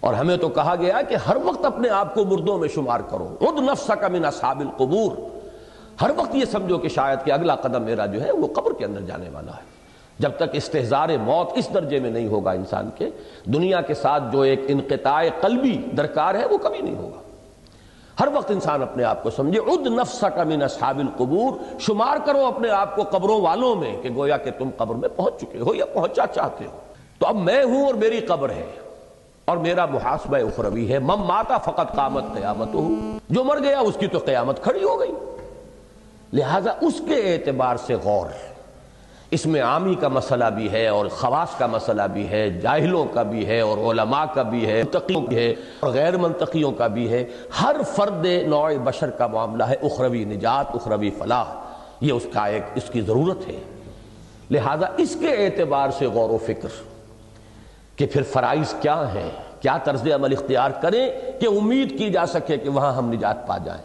اور ہمیں تو کہا گیا کہ ہر وقت اپنے آپ کو مردوں میں شمار کرو، عد نفسک من اصحاب القبور، ہر وقت یہ سمجھو کہ شاید کہ اگلا قدم میرا جو ہے وہ قبر کے اندر جانے والا ہے۔ جب تک استحضار موت اس درجے میں نہیں ہوگا انسان کے، دنیا کے ساتھ جو ایک انقطاع قلبی درکار ہے وہ کبھی نہیں ہوگا۔ ہر وقت انسان اپنے آپ کو سمجھے، عد نفسک من اصحاب القبور، شمار کرو اپنے آپ کو قبروں والوں میں، کہ گویا کہ تم قبر میں پہنچ چکے ہو یا پہنچا چاہتے ہو۔ تو اب میں ہوں اور میری قبر ہے اور میرا محاسبہ اخروی ہے۔ من مات فقط قامت قیامتہ، جو مر گیا اس کی تو قیامت کھڑی ہو گئی۔ لہذا اس کے اعتبار سے غور، اس میں عامی کا مسئلہ بھی ہے اور خواص کا مسئلہ بھی ہے، جاہلوں کا بھی ہے اور علماء کا بھی ہے، منطقیوں بھی ہے اور غیر منطقیوں کا بھی ہے۔ ہر فرد نوع بشر کا معاملہ ہے اخروی نجات، اخروی فلاح، یہ اس کی ضرورت ہے۔ لہذا اس کے اعتبار سے غور و فکر کہ پھر فرائض کیا ہیں، کیا طرز عمل اختیار کریں کہ امید کی جا سکے کہ وہاں ہم نجات پا جائیں۔